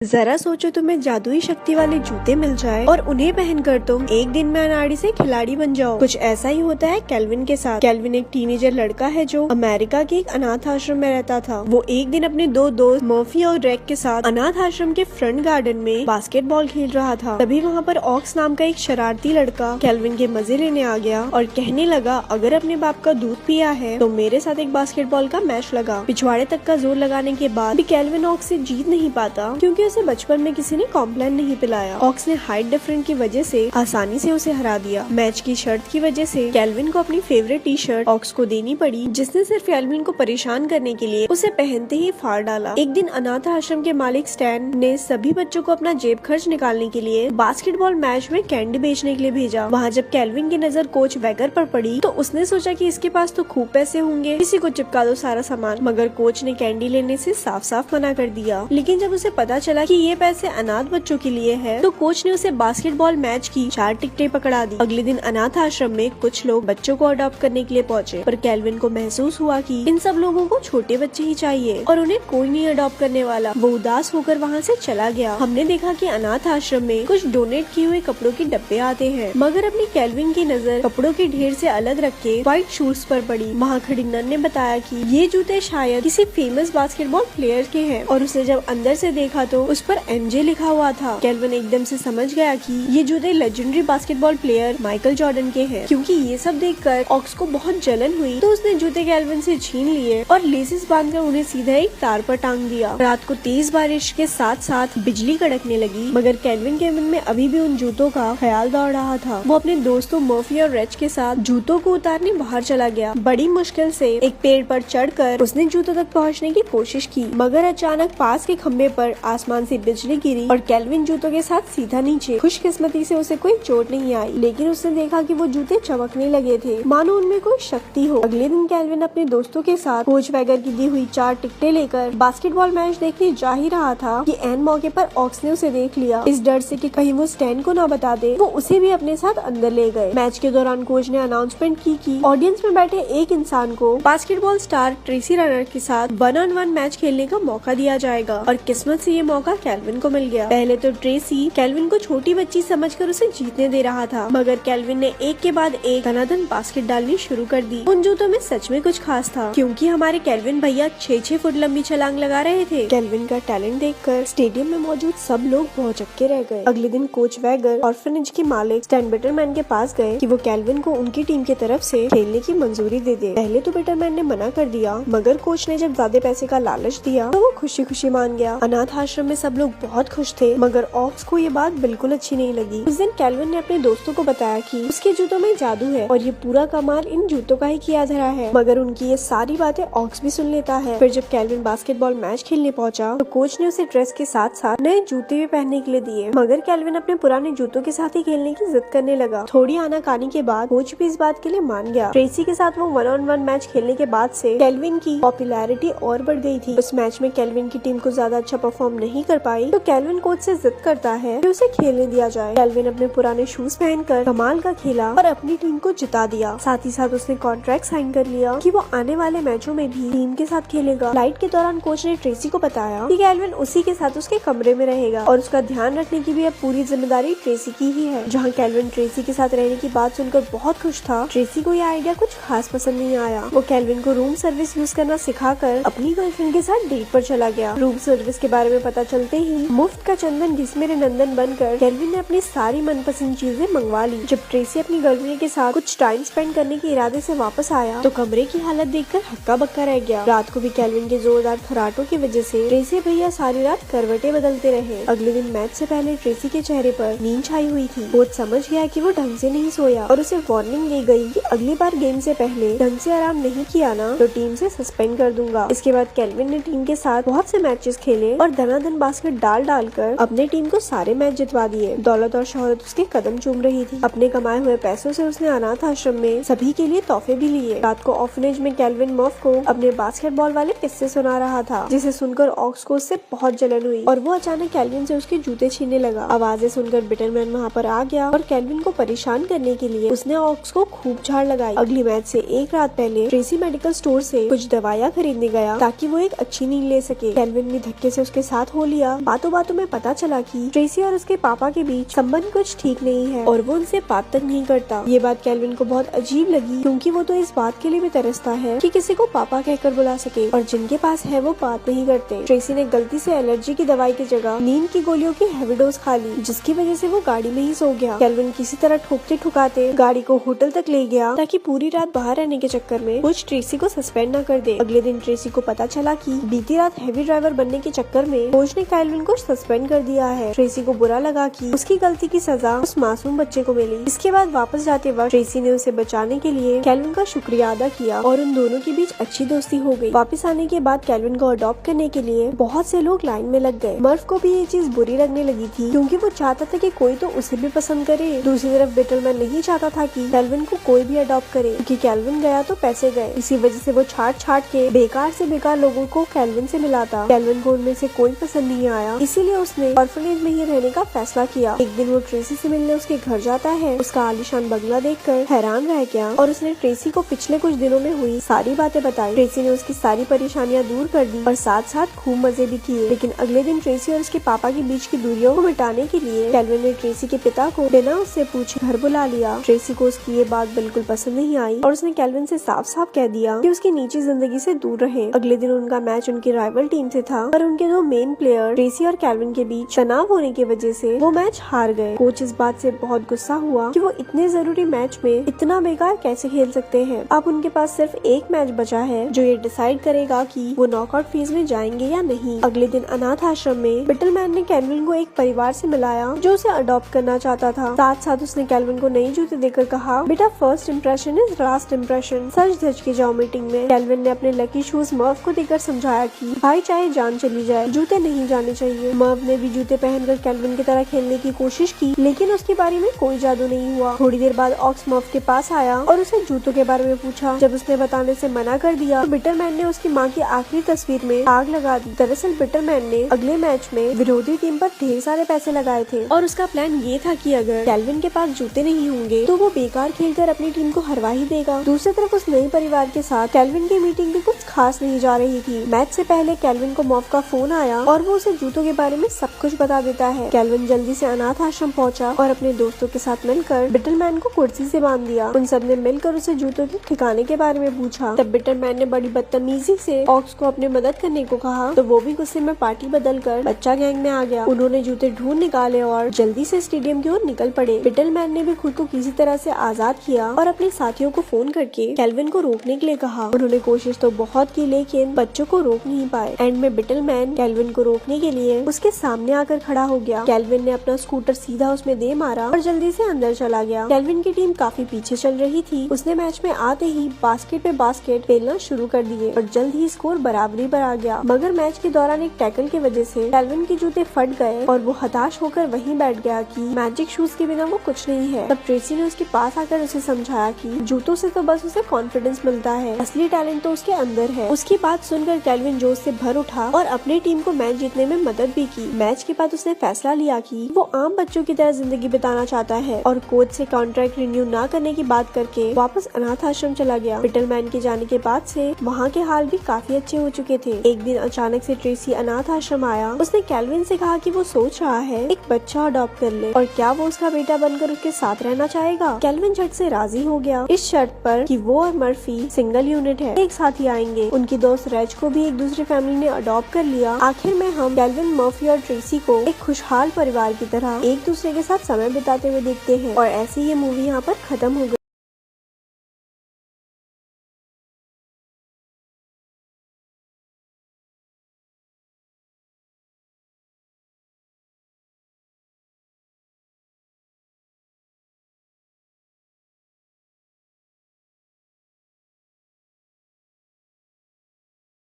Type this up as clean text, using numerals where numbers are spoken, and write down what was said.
जरा सोचो तुम्हें जादुई शक्ति वाले जूते मिल जाए और उन्हें पहनकर तुम एक दिन में अनाड़ी से खिलाड़ी बन जाओ। कुछ ऐसा ही होता है केल्विन के साथ। केल्विन एक टीनेजर लड़का है जो अमेरिका के एक अनाथ आश्रम में रहता था। वो एक दिन अपने दो दोस्त मर्फी और रेक के साथ अनाथ आश्रम के फ्रंट गार्डन में बास्केटबॉल खेल रहा था। तभी वहाँ पर ऑक्स नाम का एक शरारती लड़का केल्विन के मजे लेने आ गया और कहने लगा, अगर अपने बाप का दूध पिया है तो मेरे साथ एक बास्केटबॉल का मैच लगा। पिछवाड़े तक का जोर लगाने के बाद भी केल्विन ऑक्स से जीत नहीं पाता क्योंकि उसे बचपन में किसी ने कॉम्प्लेन नहीं पिलाया। ऑक्स ने हाइट डिफरेंस की वजह से आसानी से उसे हरा दिया। मैच की शर्त की वजह से केल्विन को अपनी फेवरेट टी शर्ट ऑक्स को देनी पड़ी, जिसने सिर्फ केल्विन को परेशान करने के लिए उसे पहनते ही फाड़ डाला। एक दिन अनाथ आश्रम के मालिक स्टैन ने सभी बच्चों को अपना जेब खर्च निकालने के लिए बास्केटबॉल मैच में कैंडी बेचने के लिए भेजा। वहाँ जब केल्विन की नजर कोच वैगर पर पड़ी तो उसने सोचा कि इसके पास तो खूब पैसे होंगे, किसी को चिपका दो सारा सामान। मगर कोच ने कैंडी लेने से साफ साफ मना कर दिया। लेकिन जब उसे पता चला कि ये पैसे अनाथ बच्चों के लिए है तो कोच ने उसे बास्केटबॉल मैच की 4 टिकटें पकड़ा दी। अगले दिन अनाथ आश्रम में कुछ लोग बच्चों को अडॉप्ट करने के लिए पहुँचे, पर केल्विन को महसूस हुआ कि इन सब लोगों को छोटे बच्चे ही चाहिए और उन्हें कोई नहीं अडॉप्ट करने वाला। वो उदास होकर वहाँ से चला गया। हमने देखा कि अनाथ आश्रम में कुछ डोनेट किए हुए कपड़ों के डब्बे आते हैं, मगर अपनी केल्विन की नजर कपड़ों के ढेर से अलग रख के व्हाइट शूज पर पड़ी। वहाँ खड़ी नन ने बताया कि ये जूते शायद किसी फेमस बास्केटबॉल प्लेयर के हैं और उसने जब अंदर से देखा तो उस पर एमजे लिखा हुआ था। केल्विन एकदम से समझ गया कि ये जूते legendary basketball player Michael Jordan के हैं। क्योंकि ये सब देखकर ऑक्स को बहुत जलन हुई तो उसने जूते केल्विन से छीन लिए और लेसेस बांधकर उन्हें सीधा एक तार पर टांग दिया। रात को तेज बारिश के साथ साथ बिजली कड़कने लगी, मगर केल्विन के मन में अभी भी उन जूतों का ख्याल दौड़ रहा था। वो अपने दोस्तों मर्फी और रेच के साथ जूतों को उतारने बाहर चला गया। बड़ी मुश्किल से एक पेड़ पर चढ़कर उसने जूतों तक पहुँचने की कोशिश की, मगर अचानक पास के खम्भे पर आसमान से बिजली गिरी और केल्विन जूतों के साथ सीधा नीचे। खुशकिस्मती से उसे कोई चोट नहीं आई, लेकिन उसने देखा कि वो जूते चमकने लगे थे, मानो उनमें कोई शक्ति हो। अगले दिन केल्विन अपने दोस्तों के साथ कोच वैगर की दी हुई 4 टिकटें लेकर बास्केटबॉल मैच देखने जा ही रहा था कि ऐन मौके पर ऑक्स ने उसे देख लिया। इस डर से कि कहीं वो स्टैन को ना बता दे, वो उसे भी अपने साथ अंदर ले गए। मैच के दौरान कोच ने अनाउंसमेंट की कि ऑडियंस में बैठे एक इंसान को बास्केटबॉल स्टार ट्रेसी रनर के साथ 1-on-1 मैच खेलने का मौका दिया जाएगा। और किस्मत से ये मौका केल्विन को मिल गया। पहले तो ट्रेसी केल्विन को छोटी बच्ची समझकर उसे जीतने दे रहा था, मगर केल्विन ने एक के बाद एक धनाधन बास्केट डालनी शुरू कर दी। उन जूतों में सच में कुछ खास था, क्योंकि हमारे केल्विन भैया 6-6 फुट लंबी छलांग लगा रहे थे। केल्विन का टैलेंट देखकर स्टेडियम में मौजूद सब लोग भौचक्के रह गए। अगले दिन कोच वैगर ऑर्फनेज के मालिक स्टैन बिटरमैन के पास गए कि वो केल्विन को उनकी टीम की तरफ से खेलने की मंजूरी दे दे। पहले तो बिटरमैन ने मना कर दिया, मगर कोच ने जब ज्यादा पैसे का लालच दिया तो वो खुशी खुशी मान गया। अनाथ आश्रम में सब लोग बहुत खुश थे, मगर ऑक्स को ये बात बिल्कुल अच्छी नहीं लगी। उस दिन केल्विन ने अपने दोस्तों को बताया कि उसके जूतों में जादू है और ये पूरा कमाल इन जूतों का ही किया धरा है, मगर उनकी ये सारी बातें ऑक्स भी सुन लेता है। फिर जब केल्विन बास्केटबॉल मैच खेलने पहुंचा तो कोच ने उसे ड्रेस के साथ साथ नए जूते भी पहनने के लिए दिए, मगर केल्विन अपने पुराने जूतों के साथ ही खेलने की जिद करने लगा। थोड़ी आनाकानी के बाद कोच भी इस बात के लिए मान गया। ट्रेसी के साथ वो 1-on-1 मैच खेलने के बाद से केल्विन की पॉपुलैरिटी और बढ़ गई थी। उस मैच में केल्विन की टीम को ज्यादा अच्छा परफॉर्म नहीं कर पाई तो केल्विन कोच से जिद करता है कि उसे खेलने दिया जाए। केल्विन अपने पुराने शूज पहनकर कमाल का खेला और अपनी टीम को जिता दिया। साथ ही साथ उसने कॉन्ट्रैक्ट साइन कर लिया कि वो आने वाले मैचों में भी टीम के साथ खेलेगा। फ्लाइट के दौरान कोच ने ट्रेसी को बताया कि केल्विन उसी के साथ उसके कमरे में रहेगा और उसका ध्यान रखने की भी अब पूरी जिम्मेदारी ट्रेसी की ही है। जहाँ केल्विन ट्रेसी के साथ रहने की बात सुनकर बहुत खुश था, ट्रेसी को यह आइडिया कुछ खास पसंद नहीं आया। वो केल्विन को रूम सर्विस यूज करना सिखाकर अपनी गर्लफ्रेंड के साथ डेट पर चला गया। रूम सर्विस के बारे में पता चलते ही मुफ्त का चंदन घिस मेरे नंदन बनकर केल्विन ने अपनी सारी मनपसंद चीजें मंगवा ली। जब ट्रेसी अपनी गर्लफ्रेंड के साथ कुछ टाइम स्पेंड करने के इरादे से वापस आया तो कमरे की हालत देखकर हक्का बक्का रह गया। रात को भी केल्विन के जोरदार खराटों की वजह से ट्रेसी भैया सारी रात करवटें बदलते रहे। अगले दिन मैच से पहले ट्रेसी के चेहरे पर नींद छाई हुई थी। कोच समझ गया कि वो ढंग से नहीं सोया और उसे वार्निंग दी गई कि अगली बार गेम से पहले ढंग से आराम नहीं किया ना तो टीम से सस्पेंड कर दूंगा। इसके बाद केल्विन ने टीम के साथ बहुत से मैचेस खेले और धनाधन बास्केट डालकर अपने टीम को सारे मैच जितवा दिए। दौलत और शोहरत उसके कदम चूम रही थी। अपने कमाए हुए पैसों से उसने अनाथ आश्रम में सभी के लिए तोहफे भी लिए। रात को ऑर्फनेज में केल्विन मर्फ को अपने बास्केटबॉल वाले किस्से सुना रहा था, जिसे सुनकर ऑक्स को उससे बहुत जलन हुई और वो अचानक केल्विन से उसके जूते छीनने लगा। आवाजें सुनकर बिटरमैन वहाँ पर आ गया और केल्विन को परेशान करने के लिए उसने ऑक्स को खूब झाड़ लगाई। अगली मैच से एक रात पहले ट्रेसी मेडिकल स्टोर से कुछ दवाइयाँ खरीदने गया ताकि वो एक अच्छी नींद ले सके। केल्विन भी धक्के से उसके साथ हो लिया। बातों बातों में पता चला कि ट्रेसी और उसके पापा के बीच संबंध कुछ ठीक नहीं है और वो उनसे बात तक नहीं करता। ये बात केल्विन को बहुत अजीब लगी क्योंकि वो तो इस बात के लिए भी तरसता है कि किसी को पापा कहकर बुला सके और जिनके पास है वो बात नहीं करते। ट्रेसी ने गलती से एलर्जी की दवाई की जगह नींद की गोलियों की हेवी डोज खा ली, जिसकी वजह से वो गाड़ी में ही सो गया। केल्विन किसी तरह ठोकते ठुकाते गाड़ी को होटल तक ले गया ताकि पूरी रात बाहर रहने के चक्कर में कुछ ट्रेसी को सस्पेंड न कर दे। अगले दिन ट्रेसी को पता चला कि बीती रात हैवी ड्राइवर बनने के चक्कर में कोच ने केल्विन को सस्पेंड कर दिया है। ट्रेसी को बुरा लगा कि उसकी गलती की सजा उस मासूम बच्चे को मिली। इसके बाद वापस जाते वक्त ट्रेसी ने उसे बचाने के लिए केल्विन का शुक्रिया अदा किया और उन दोनों के बीच अच्छी दोस्ती हो गई। वापस आने के बाद केल्विन को अडॉप्ट करने के लिए बहुत से लोग लाइन में लग गए। मर्फ को भी ये चीज बुरी लगने लगी थी क्योंकि वो चाहता था कि कोई तो उसे भी पसंद करे। दूसरी तरफ बिटलमैन नहीं चाहता था कि केल्विन को कोई भी अडॉप्ट करे क्योंकि केल्विन गया तो पैसे गए। इसी वजह से वो छाट के बेकार से बेकार लोगों को केल्विन से मिलाता। केल्विन को उनमें से कोई पसंद नहीं आया, इसीलिए उसने ऑर्फनेज में ही रहने का फैसला किया। एक दिन वो ट्रेसी से मिलने उसके घर जाता है। उसका आलीशान बंगला देखकर हैरान रह गया और उसने ट्रेसी को पिछले कुछ दिनों में हुई सारी बातें बताई। ट्रेसी ने उसकी सारी परेशानियां दूर कर दी और साथ साथ खूब मजे भी किए। लेकिन अगले दिन ट्रेसी और उसके पापा के बीच की दूरियों को मिटाने के लिए केल्विन ने ट्रेसी के पिता को बिना उससे पूछे घर बुला लिया। ट्रेसी को उसकी ये बात बिल्कुल पसंद नहीं आई और उसने केल्विन से साफ साफ कह दिया कि उसकी निजी जिंदगी से दूर रहे। अगले दिन उनका मैच उनकी राइवल टीम से था पर उनके दो मेन प्लेयर ट्रेसी और केल्विन के बीच तनाव होने की वजह से वो मैच हार गए। कोच इस बात से बहुत गुस्सा हुआ कि वो इतने जरूरी मैच में इतना बेकार कैसे खेल सकते हैं। अब उनके पास सिर्फ एक मैच बचा है जो ये डिसाइड करेगा कि वो नॉकआउट फेज में जाएंगे या नहीं। अगले दिन अनाथ आश्रम में बिटलमैन ने केल्विन को एक परिवार से मिलाया जो उसे अडॉप्ट करना चाहता था। साथ साथ उसने केल्विन को नए जूते देकर कहा, बेटा first impression is last impression, सच धज के जाओ मीटिंग में। केल्विन ने अपने लकी शूज मर्व को देकर समझाया कि भाई चाहे जान चली जाए जूते नहीं जाने चाहिए। मर्व ने भी जूते पहनकर केल्विन की तरह खेलने की कोशिश की लेकिन उसकी बारी में कोई जादू नहीं हुआ। थोड़ी देर बाद ऑक्स मर्व के पास आया और उसे जूतों के बारे में पूछा। जब उसने बताने से मना कर दिया तो बिटलमैन ने उसकी माँ की आखिरी तस्वीर में आग लगा दी। दरअसल बिटलमैन ने अगले मैच में विरोधी टीम पर ढेर सारे पैसे लगाए थे और उसका प्लान ये था कि अगर केल्विन के पास जूते नहीं होंगे तो वो बेकार खेलकर अपनी टीम को हरवा ही देगा। दूसरी तरफ उस नए परिवार के साथ केल्विन की मीटिंग भी कुछ खास नहीं जा रही थी। मैच से पहले केल्विन को मर्व का फोन आया और वो उसे जूतों के बारे में सब कुछ बता देता है। केल्विन जल्दी से अनाथ आश्रम पहुंचा और अपने दोस्तों के साथ मिलकर बिटलमैन को कुर्सी से बांध दिया। उन सब ने मिलकर उसे जूतों के ठिकाने के बारे में पूछा। तब बिटलमैन ने बड़ी बदतमीजी से ऑक्स को अपने मदद करने को कहा तो वो भी गुस्से में पार्टी बदल कर बच्चा गैंग में आ गया। उन्होंने जूते ढूंढ निकाले और जल्दी से स्टेडियम की ओर निकल पड़े। बिटलमैन ने भी खुद को किसी तरह से आजाद किया और अपने साथियों को फोन करके केल्विन को रोकने के लिए कहा। उन्होंने कोशिश तो बहुत की लेकिन बच्चों को रोक नहीं पाए। एंड में बिटलमैन केल्विन को रोकने के लिए उसके सामने आकर खड़ा हो गया। केल्विन ने अपना स्कूटर सीधा उसमें दे मारा और जल्दी से अंदर चला गया। केल्विन की टीम काफी पीछे चल रही थी। उसने मैच में आते ही बास्केट पे बास्केट फेलना शुरू कर दिए और जल्द ही स्कोर बराबरी पर आ गया। मगर मैच के दौरान एक टैकल की वजह से केल्विन के जूते फट गए और वो हताश होकर वहीं बैठ गया कि मैजिक शूज के बिना वो कुछ नहीं है। तब ट्रेसी ने उसके पास आकर उसे समझाया कि जूतों से तो बस उसे कॉन्फिडेंस मिलता है, असली टैलेंट तो उसके अंदर है। उसकी बात सुनकर केल्विन जोश से भर उठा और अपनी टीम को मैच जीतने में मदद भी की। मैच के बाद उसने फैसला लिया कि वो आम बच्चों की तरह जिंदगी बिताना चाहता है और कोच से कॉन्ट्रैक्ट रिन्यू न करने की बात करके वापस अनाथ आश्रम चला गया। बिटलमैन के जाने के बाद से वहाँ के हाल भी काफी अच्छे हो चुके थे। एक दिन अचानक से ट्रेसी अनाथ आश्रम आया। उसने केल्विन से कहा कि वो सोच रहा है एक बच्चा अडॉप्ट कर ले और क्या वो उसका बेटा बनकर उसके साथ रहना चाहेगा। केल्विन झट से राजी हो गया इस शर्त पर कि वो और मर्फी सिंगल यूनिट है, एक साथ ही आएंगे। उनकी दोस्त रेज को भी एक दूसरी फैमिली ने अडॉप्ट कर लिया। आखिर में हम केल्विन, मर्फी और ट्रेसी को एक खुशहाल परिवार की तरह एक दूसरे के साथ समय बिताते हुए देखते हैं और ऐसे ये मूवी यहाँ पर खत्म हो गई।